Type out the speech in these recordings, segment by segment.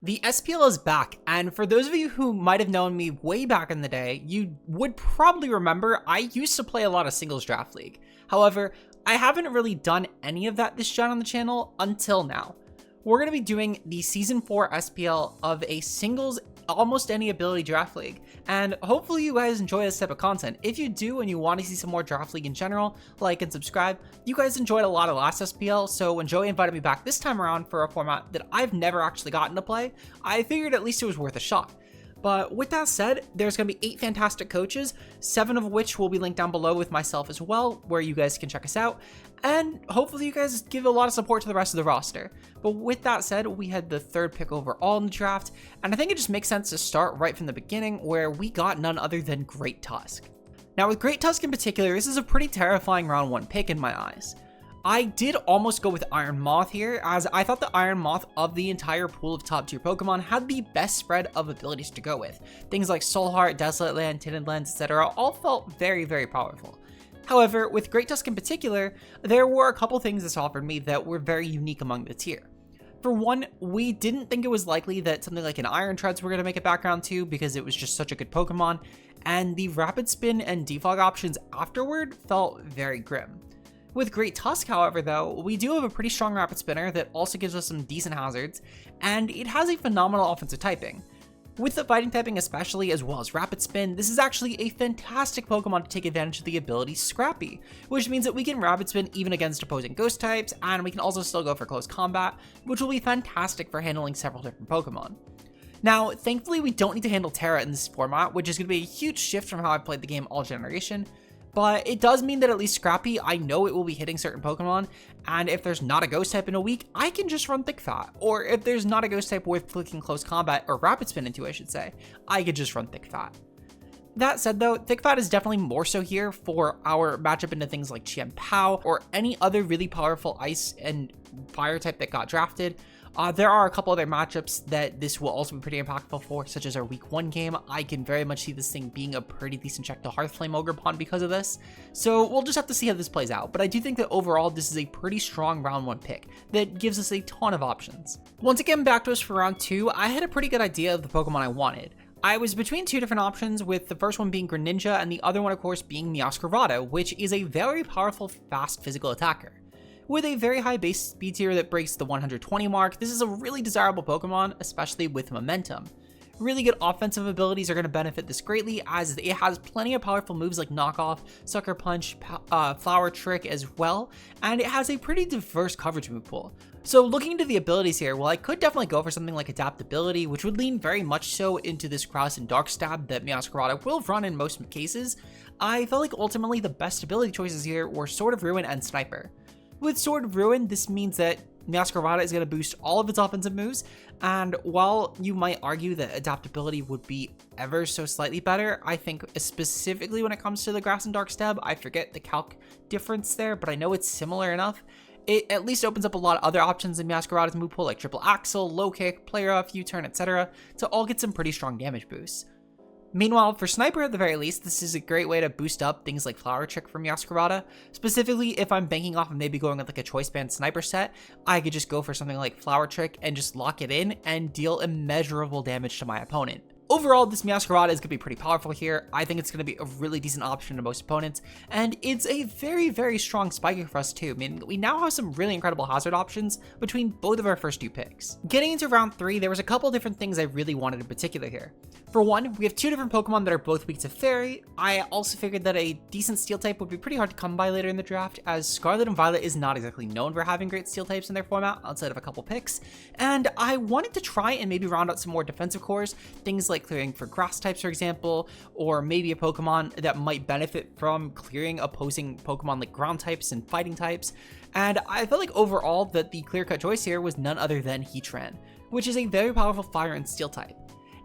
The SPL is back, and for those of you who might have known me way back in the day, you would probably remember I used to play a lot of singles draft league. However, I haven't really done any of that this gen on the channel until now. We're going to be doing the Season 4 SPL of a singles almost any ability draft league, and hopefully you guys enjoy this type of content. If you do and you want to see some more draft league in general, like and subscribe. You guys enjoyed a lot of last SPL, so when Joey invited me back this time around for a format that I've never actually gotten to play, I figured at least it was worth a shot. But with that said, there's going to be 8 fantastic coaches, 7 of which will be linked down below with myself as well, where you guys can check us out, and hopefully you guys give a lot of support to the rest of the roster. But with that said, we had the 3rd pick overall in the draft, and I think it just makes sense to start right from the beginning, where we got none other than Great Tusk. Now with Great Tusk in particular, this is a pretty terrifying round 1 pick in my eyes. I did almost go with Iron Moth here, as I thought the Iron Moth of the entire pool of top tier Pokemon had the best spread of abilities to go with. Things like Soul Heart, Desolate Land, Tinted Lens, etc. all felt very, very powerful. However, with Great Tusk in particular, there were a couple things this offered me that were very unique among the tier. For one, we didn't think it was likely that something like an Iron Treads were going to make it back round 2 because it was just such a good Pokemon, and the Rapid Spin and Defog options afterward felt very grim. With Great Tusk, however, though, we do have a pretty strong Rapid Spinner that also gives us some decent hazards, and it has a phenomenal offensive typing. With the fighting typing especially, as well as Rapid Spin, this is actually a fantastic Pokemon to take advantage of the ability Scrappy, which means that we can Rapid Spin even against opposing Ghost types, and we can also still go for close combat, which will be fantastic for handling several different Pokemon. Now, thankfully we don't need to handle Terra in this format, which is going to be a huge shift from how I've played the game all generation, but it does mean that at least Scrappy, I know it will be hitting certain Pokemon, and if there's not a Ghost type in a week, I can just run Thick Fat. Or if there's not a Ghost type worth clicking Close Combat, or Rapid Spin into I should say, I could just run Thick Fat. That said though, Thick Fat is definitely more so here for our matchup into things like Chien Pao, or any other really powerful Ice and Fire type that got drafted. There are a couple other matchups that this will also be pretty impactful for, such as our week 1 game. I can very much see this thing being a pretty decent check to Hearthflame Ogerpon because of this. So we'll just have to see how this plays out. But I do think that overall, this is a pretty strong round 1 pick that gives us a ton of options. Once again, back to us for round 2, I had a pretty good idea of the Pokemon I wanted. I was between 2 different options, with the first one being Greninja and the other one, of course, being Meowscarada, which is a very powerful, fast physical attacker. With a very high base speed tier that breaks the 120 mark, this is a really desirable Pokemon, especially with momentum. Really good offensive abilities are going to benefit this greatly, as it has plenty of powerful moves like Knock Off, Sucker Punch, Flower Trick as well, and it has a pretty diverse coverage move pool. So looking into the abilities here, well, I could definitely go for something like Adaptability, which would lean very much so into this Grass and Dark Stab that Meowscarada will run in most cases. I felt like ultimately the best ability choices here were Sword of Ruin and Sniper. With Sword of Ruin, this means that Meowscarada is going to boost all of its offensive moves, and while you might argue that Adaptability would be ever so slightly better, I think specifically when it comes to the Grass and Dark Stab, I forget the calc difference there, but I know it's similar enough. It at least opens up a lot of other options in Meowscarada's move pool, like Triple Axle, Low Kick, Play Rough, U-Turn, etc., to all get some pretty strong damage boosts. Meanwhile, for Sniper at the very least, this is a great way to boost up things like Flower Trick from Meowscarada. Specifically, if I'm banking off of maybe going with like a Choice Band Sniper set, I could just go for something like Flower Trick and just lock it in and deal immeasurable damage to my opponent. Overall, this Meowscarada is going to be pretty powerful here. I think it's going to be a really decent option to most opponents, and it's a very, very strong spiker for us too, meaning that we now have some really incredible hazard options between both of our first 2 picks. Getting into round 3, there was a couple different things I really wanted in particular here. For one, we have 2 different Pokemon that are both weak to Fairy. I also figured that a decent Steel type would be pretty hard to come by later in the draft, as Scarlet and Violet is not exactly known for having great Steel types in their format outside of a couple picks, and I wanted to try and maybe round out some more defensive cores, things like clearing for Grass types, for example, or maybe a Pokemon that might benefit from clearing opposing Pokemon like Ground types and Fighting types, and I felt like overall that the clear-cut choice here was none other than Heatran, which is a very powerful Fire and Steel type.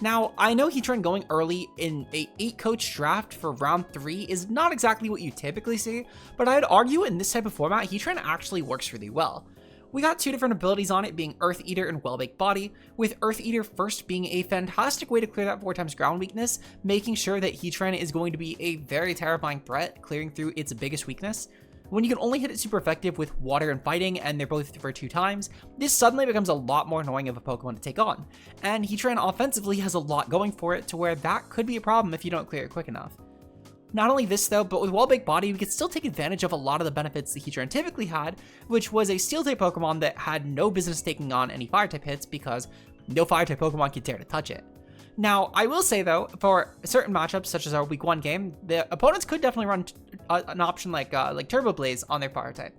Now, I know Heatran going early in a 8-coach draft for round 3 is not exactly what you typically see, but I'd argue in this type of format, Heatran actually works really well. We got 2 different abilities on it, being Earth Eater and Well-Baked Body, with Earth Eater first being a fantastic way to clear that 4x ground weakness, making sure that Heatran is going to be a very terrifying threat, clearing through its biggest weakness. when you can only hit it super effective with water and fighting, and they're both for 2 times, this suddenly becomes a lot more annoying of a Pokemon to take on. And Heatran offensively has a lot going for it to where that could be a problem if you don't clear it quick enough. Not only this though, but with Wall-Baked Body, we could still take advantage of a lot of the benefits that Heatran typically had, which was a Steel-type Pokemon that had no business taking on any Fire-type hits because no Fire-type Pokemon could dare to touch it. Now, I will say though, for certain matchups such as our Week 1 game, the opponents could definitely run an option like Turbo Blaze on their Fire-type.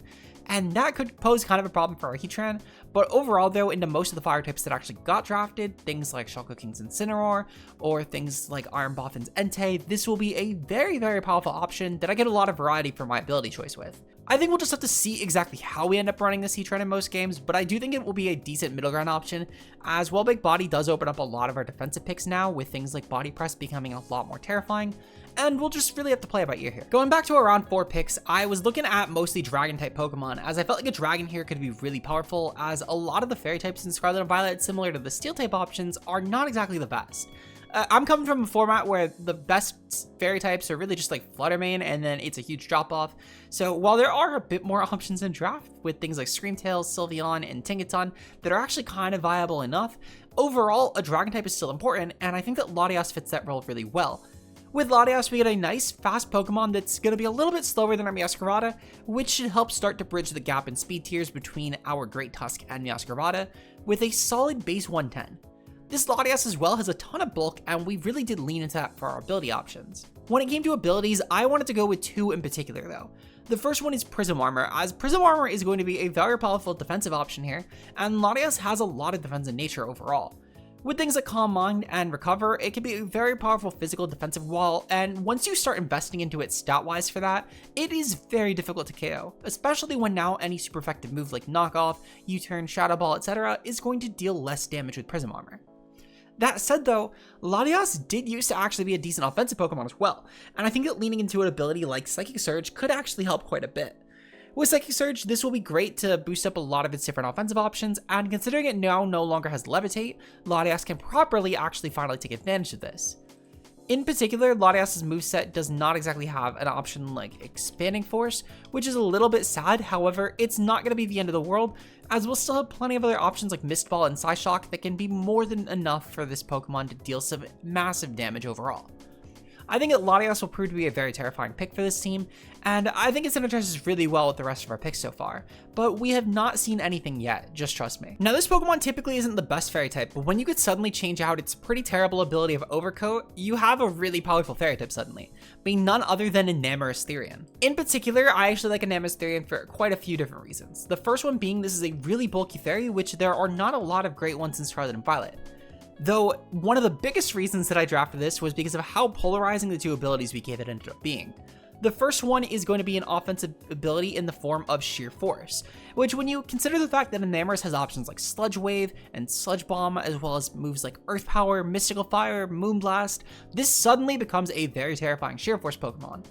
And that could pose kind of a problem for our Heatran, but overall though, into most of the fire types that actually got drafted, things like Shulker King's Incineroar, or things like Iron Boffin's Entei, this will be a very, very powerful option that I get a lot of variety for my ability choice with. I think we'll just have to see exactly how we end up running this Heatran in most games, but I do think it will be a decent middle ground option, as Wall-Baked Body does open up a lot of our defensive picks now, with things like Body Press becoming a lot more terrifying, and we'll just really have to play it by ear here. Going back to our round 4 picks, I was looking at mostly Dragon-type Pokemon, as I felt like a Dragon here could be really powerful, as a lot of the Fairy types in Scarlet and Violet, similar to the Steel-type options, are not exactly the best. I'm coming from a format where the best Fairy types are really just like Fluttermane, and then it's a huge drop-off. So while there are a bit more options in draft, with things like Screamtail, Sylveon, and Tinkaton that are actually kind of viable enough, overall, a Dragon type is still important, and I think that Latias fits that role really well. With Latias, we get a nice, fast Pokemon that's going to be a little bit slower than our Meowscarada, which should help start to bridge the gap in speed tiers between our Great Tusk and Meowscarada, with a solid base 110. This Latias as well has a ton of bulk, and we really did lean into that for our ability options. When it came to abilities, I wanted to go with 2 in particular though. The first one is Prism Armor, as Prism Armor is going to be a very powerful defensive option here, and Latias has a lot of defensive nature overall. With things like Calm Mind and Recover, it can be a very powerful physical defensive wall, and once you start investing into it stat-wise for that, it is very difficult to KO, especially when now any super effective move like Knock Off, U-Turn, Shadow Ball, etc. is going to deal less damage with Prism Armor. That said though, Latias did used to actually be a decent offensive Pokemon as well, and I think that leaning into an ability like Psychic Surge could actually help quite a bit. With Psychic Surge, this will be great to boost up a lot of its different offensive options, and considering it now no longer has Levitate, Latias can properly actually finally take advantage of this. In particular, Latias' moveset does not exactly have an option like Expanding Force, which is a little bit sad. However, it's not going to be the end of the world, as we'll still have plenty of other options like Mist Ball and Psyshock that can be more than enough for this Pokemon to deal some massive damage overall. I think that Latias will prove to be a very terrifying pick for this team, and I think it synergizes really well with the rest of our picks so far, but we have not seen anything yet, just trust me. Now this Pokemon typically isn't the best Fairy type, but when you could suddenly change out its pretty terrible ability of Overcoat, you have a really powerful Fairy type suddenly, being none other than Enamorus Therian. In particular, I actually like Enamorus Therian for quite a few different reasons. The first one being this is a really bulky Fairy, which there are not a lot of great ones in Scarlet and Violet. Though, one of the biggest reasons that I drafted this was because of how polarizing the 2 abilities we gave it ended up being. The first one is going to be an offensive ability in the form of Sheer Force, which when you consider the fact that Enamorus has options like Sludge Wave and Sludge Bomb, as well as moves like Earth Power, Mystical Fire, Moonblast, this suddenly becomes a very terrifying Sheer Force Pokemon.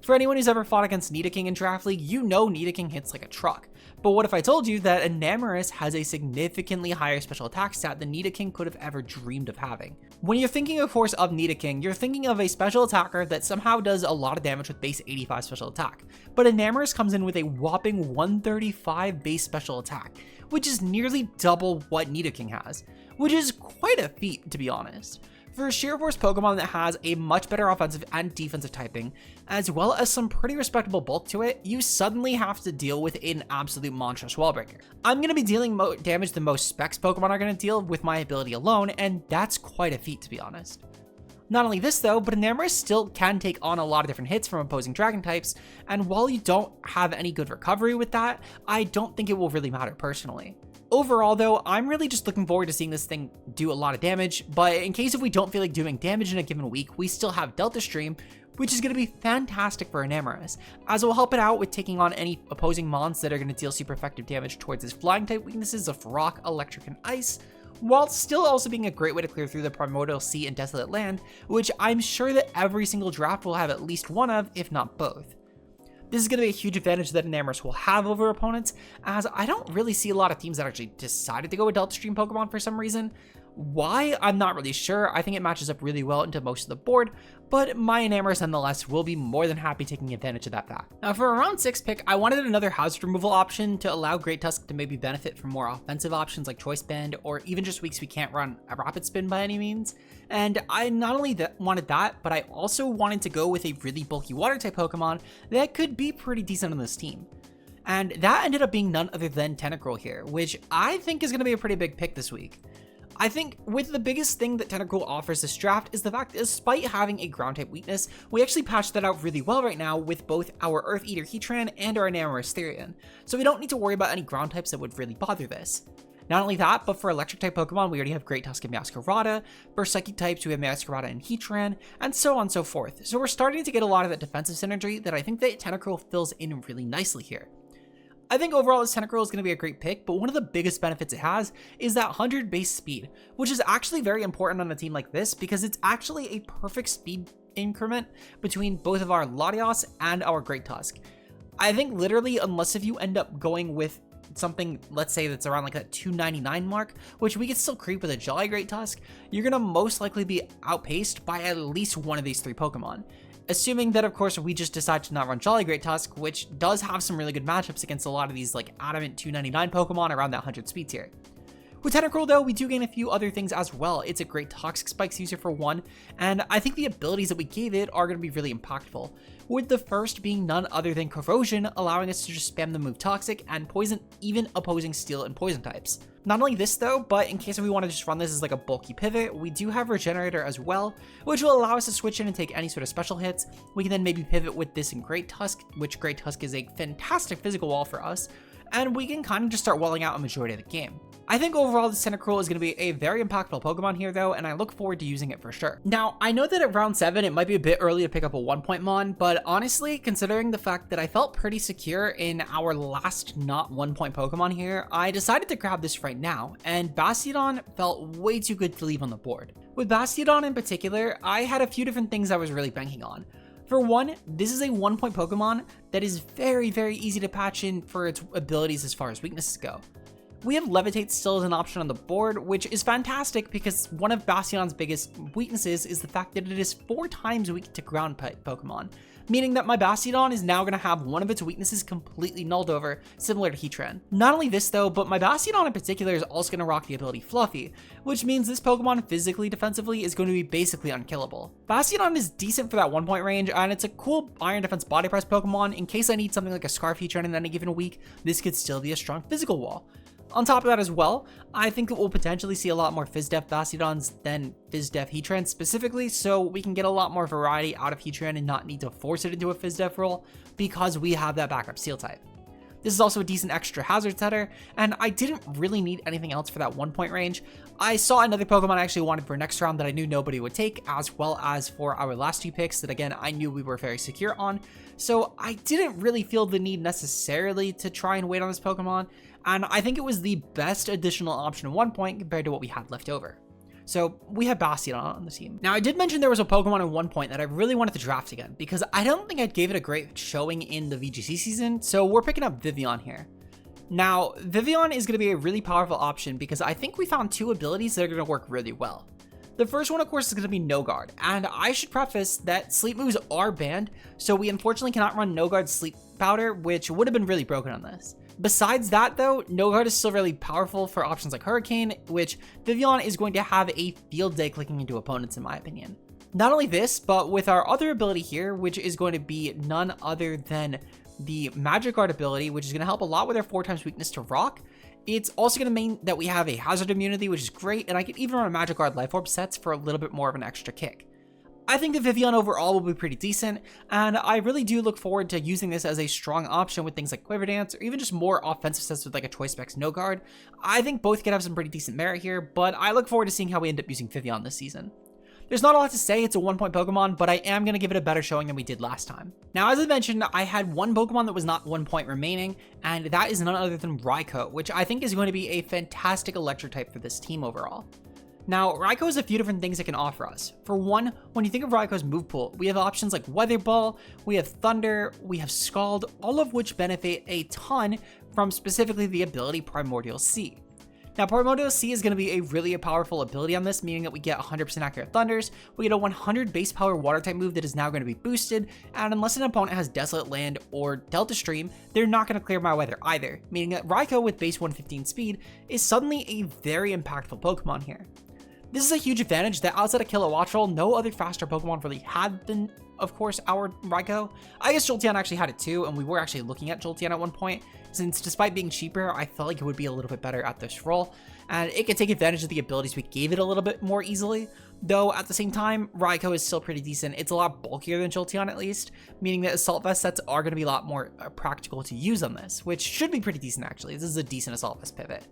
For anyone who's ever fought against Nidoking in Draft League, you know Nidoking hits like a truck. But what if I told you that Enamorus has a significantly higher special attack stat than Nidoking could have ever dreamed of having? When you're thinking of course of Nidoking, you're thinking of a special attacker that somehow does a lot of damage with base 85 special attack. But Enamorus comes in with a whopping 135 base special attack, which is nearly double what Nidoking has, which is quite a feat to be honest. For a Sheer Force Pokemon that has a much better offensive and defensive typing, as well as some pretty respectable bulk to it, you suddenly have to deal with an absolute monstrous wall breaker. I'm going to be dealing damage the most Specs Pokemon are going to deal with my ability alone, and that's quite a feat to be honest. Not only this though, but Enamorus still can take on a lot of different hits from opposing dragon types, and while you don't have any good recovery with that, I don't think it will really matter personally. Overall though, I'm really just looking forward to seeing this thing do a lot of damage, but in case if we don't feel like doing damage in a given week, we still have Delta Stream, which is going to be fantastic for Enamorus, as it will help it out with taking on any opposing mons that are going to deal super effective damage towards his flying type weaknesses of Rock, Electric, and Ice, while still also being a great way to clear through the Primordial Sea and Desolate Land, which I'm sure that every single draft will have at least one of, if not both. This is going to be a huge advantage that Enamorus will have over opponents, as I don't really see a lot of teams that actually decided to go with Delta Stream Pokemon for some reason, Why? I'm not really sure. I think it matches up really well into most of the board, but my Enamorus nonetheless will be more than happy taking advantage of that fact. Now for a round 6 pick, I wanted another hazard removal option to allow Great Tusk to maybe benefit from more offensive options like Choice Band, or even just weeks we can't run a Rapid Spin by any means. And I not only wanted that, but I also wanted to go with a really bulky water type Pokemon that could be pretty decent on this team. And that ended up being none other than Tentacruel here, which I think is going to be a pretty big pick this week. I think with the biggest thing that Tentacruel offers this draft is the fact that despite having a ground type weakness, we actually patched that out really well right now with both our Earth Eater Heatran and our Enamorus Therian, so we don't need to worry about any ground types that would really bother this. Not only that, but for electric type Pokemon, we already have Great Tusk and Meowscarada. For psychic types, we have Meowscarada and Heatran, and so on and so forth. So we're starting to get a lot of that defensive synergy that I think that Tentacruel fills in really nicely here. I think overall this Tentacruel is going to be a great pick, but one of the biggest benefits it has is that 100 base speed, which is actually very important on a team like this because it's actually a perfect speed increment between both of our Latias and our Great Tusk. I think literally, unless if you end up going with something, let's say that's around like that 299 mark, which we could still creep with a Jolly Great Tusk, you're going to most likely be outpaced by at least one of these 3 Pokemon. Assuming that, of course, we just decide to not run Jolly Great Tusk, which does have some really good matchups against a lot of these like adamant 299 Pokemon around that 100 speed tier. With Tentacruel though, we do gain a few other things as well. It's a great Toxic Spikes user for one, and I think the abilities that we gave it are going to be really impactful, with the first being none other than Corrosion, allowing us to just spam the move Toxic and poison even opposing Steel and Poison types. Not only this though, but in case we want to just run this as like a bulky pivot, we do have Regenerator as well, which will allow us to switch in and take any sort of special hits. We can then maybe pivot with this in Great Tusk, which Great Tusk is a fantastic physical wall for us, and we can kind of just start walling out a majority of the game. I think overall this Tentacruel is going to be a very impactful Pokemon here though, and I look forward to using it for sure. Now, I know that at round 7 it might be a bit early to pick up a 1-point Mon, but honestly, considering the fact that I felt pretty secure in our last not 1-point Pokemon here, I decided to grab this right now, and Bastiodon felt way too good to leave on the board. With Bastiodon in particular, I had a few different things I was really banking on. For one, this is a 1-point Pokemon that is very, very easy to patch in for its abilities as far as weaknesses go. We have Levitate still as an option on the board, which is fantastic because one of Bastiodon's biggest weaknesses is the fact that it is 4 times weak to ground type Pokemon, meaning that my Bastiodon is now going to have one of its weaknesses completely nulled over, similar to Heatran. Not only this though, but my Bastiodon in particular is also going to rock the ability Fluffy, which means this Pokemon physically defensively is going to be basically unkillable. Bastiodon is decent for that 1-point range, and it's a cool Iron Defense Body Press Pokemon. In case I need something like a Scarf Heatran in any given week, this could still be a strong physical wall. On top of that as well, I think that we'll potentially see a lot more Phys-Def Bastiodons than Phys-Def Heatran specifically, so we can get a lot more variety out of Heatran and not need to force it into a Phys-Def role because we have that backup Steel type. This is also a decent extra hazard setter, and I didn't really need anything else for that 1-point range. I saw another Pokemon I actually wanted for next round that I knew nobody would take, as well as for our last 2 picks that again I knew we were very secure on, so I didn't really feel the need necessarily to try and wait on this Pokemon, and I think it was the best additional option at 1 point compared to what we had left over. So we have Bastiodon on the team. Now I did mention there was a Pokemon at 1 point that I really wanted to draft again because I don't think I gave it a great showing in the VGC season, so we're picking up Vivillon here. Now Vivillon is going to be a really powerful option because I think we found 2 abilities that are going to work really well. The first one, of course, is going to be No Guard, and I should preface that sleep moves are banned, so we unfortunately cannot run No Guard Sleep Powder, which would have been really broken on this. Besides that though, No Guard is still really powerful for options like Hurricane, which Vivillon is going to have a field day clicking into opponents in my opinion. Not only this, but with our other ability here, which is going to be none other than the Magic Guard ability, which is going to help a lot with our 4 times weakness to Rock. It's also going to mean that we have a hazard immunity, which is great, and I could even run a Magic Guard Life Orb sets for a little bit more of an extra kick. I think the Vivillon overall will be pretty decent, and I really do look forward to using this as a strong option with things like Quiver Dance, or even just more offensive sets with like a Choice Specs No Guard. I think both could have some pretty decent merit here, but I look forward to seeing how we end up using Vivillon this season. There's not a lot to say, it's a 1-point Pokemon, but I am going to give it a better showing than we did last time. Now, as I mentioned, I had one Pokemon that was not 1 point remaining, and that is none other than Raikou, which I think is going to be a fantastic electric type for this team overall. Now, Raikou has a few different things it can offer us. For one, when you think of Raikou's move pool, we have options like Weather Ball, we have Thunder, we have Scald, all of which benefit a ton from specifically the ability Primordial Sea. Now, Portmodo C is going to be a really powerful ability on this, meaning that we get 100% accurate thunders, we get a 100 base power water type move that is now going to be boosted, and unless an opponent has Desolate Land or Delta Stream, they're not going to clear my weather either, meaning that Raikou with base 115 speed is suddenly a very impactful Pokemon here. This is a huge advantage that outside of Kilowattrel, no other faster Pokemon really had than, of course, our Raikou. I guess Jolteon actually had it too, and we were actually looking at Jolteon at one point, since despite being cheaper, I felt like it would be a little bit better at this role, and it could take advantage of the abilities we gave it a little bit more easily, though at the same time, Raikou is still pretty decent. It's a lot bulkier than Jolteon at least, meaning that Assault Vest sets are going to be a lot more practical to use on this, which should be pretty decent actually. This is a decent Assault Vest pivot.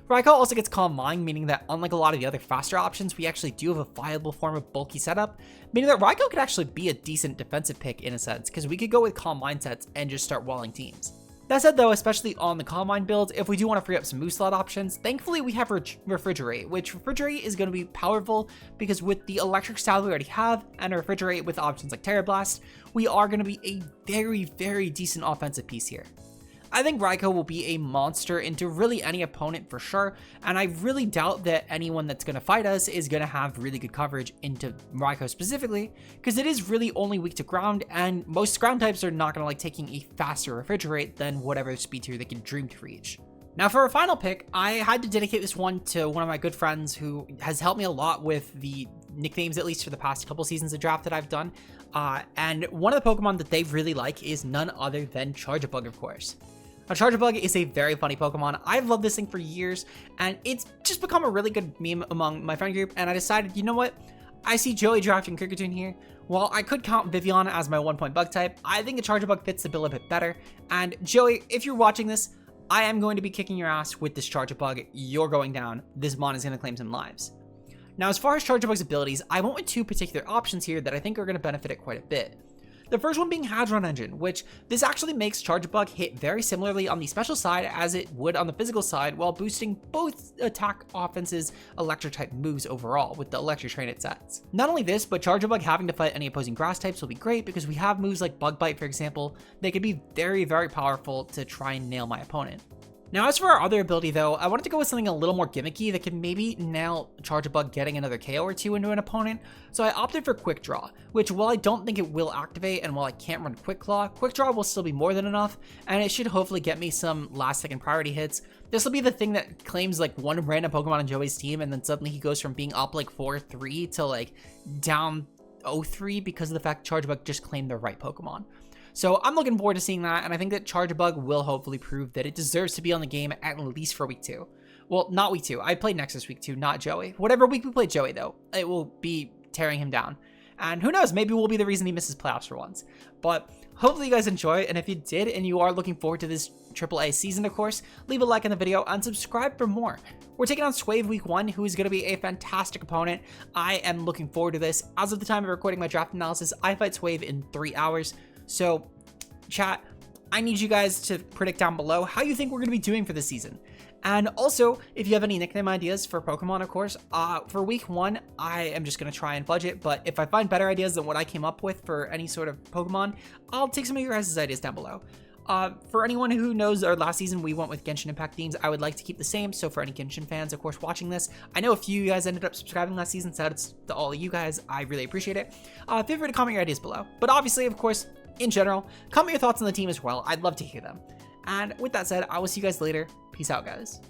Raikou also gets Calm Mind, meaning that unlike a lot of the other faster options, we actually do have a viable form of bulky setup, meaning that Raikou could actually be a decent defensive pick in a sense, because we could go with Calm Mind sets and just start walling teams. That said though, especially on the Calm Mind builds, if we do want to free up some move slot options, thankfully we have Refrigerate, which Refrigerate is going to be powerful because with the electric style we already have, and Refrigerate with options like Terra Blast, we are going to be a very, very decent offensive piece here. I think Raikou will be a monster into really any opponent for sure, and I really doubt that anyone that's going to fight us is going to have really good coverage into Raikou specifically, because it is really only weak to ground, and most ground types are not going to like taking a faster Refrigerate than whatever speed tier they can dream to reach. Now for our final pick, I had to dedicate this one to one of my good friends who has helped me a lot with the nicknames, at least for the past couple seasons of draft that I've done, and one of the Pokemon that they really like is none other than Charjabug, of course. Now, Charjabug is a very funny Pokemon. I've loved this thing for years, and it's just become a really good meme among my friend group, and I decided, you know what? I see Joey drafting Kricketune here. While I could count Vivian as my 1-point bug type, I think a Charjabug fits the bill a bit better, and Joey, if you're watching this, I am going to be kicking your ass with this Charjabug. You're going down. This Mon is going to claim some lives. Now, as far as Charjabug's abilities, I went with two particular options here that I think are going to benefit it quite a bit. The first one being Heatran Engine, which this actually makes Charjabug hit very similarly on the special side as it would on the physical side, while boosting both attack offense's electric type moves overall with the electric train it sets. Not only this, but Charjabug having to fight any opposing grass types will be great because we have moves like Bug Bite, for example, that could be very, very powerful to try and nail my opponent. Now, as for our other ability though, I wanted to go with something a little more gimmicky that could maybe nail Charjabug getting another KO or two into an opponent, so I opted for Quick Draw, which while I don't think it will activate and while I can't run Quick Claw, Quick Draw will still be more than enough, and it should hopefully get me some last second priority hits. This will be the thing that claims like one random Pokemon on Joey's team, and then suddenly he goes from being up like 4-3 to like down 0-3 because of the fact Charjabug just claimed the right Pokemon. So I'm looking forward to seeing that, and I think that Charjabug will hopefully prove that it deserves to be on the game at least for week 2. Well, not week 2. I played Nexus week 2, not Joey. Whatever week we play Joey, though, it will be tearing him down. And who knows, maybe we'll be the reason he misses playoffs for once. But hopefully you guys enjoy, and if you did and you are looking forward to this AAA season, of course, leave a like on the video and subscribe for more. We're taking on Swave week 1, who is going to be a fantastic opponent. I am looking forward to this. As of the time of recording my draft analysis, I fight Swave in 3 hours. So, chat, I need you guys to predict down below how you think we're going to be doing for this season. And also, if you have any nickname ideas for Pokemon, of course, for week 1, I am just going to try and budget. But if I find better ideas than what I came up with for any sort of Pokemon, I'll take some of your guys' ideas down below. For anyone who knows, our last season we went with Genshin Impact themes. I would like to keep the same, so for any Genshin fans, of course, watching this, I know a few of you guys ended up subscribing last season, so that's to all of you guys. I really appreciate it. Feel free to comment your ideas below. But obviously, of course, in general, comment your thoughts on the team as well. I'd love to hear them. And with that said, I will see you guys later. Peace out, guys.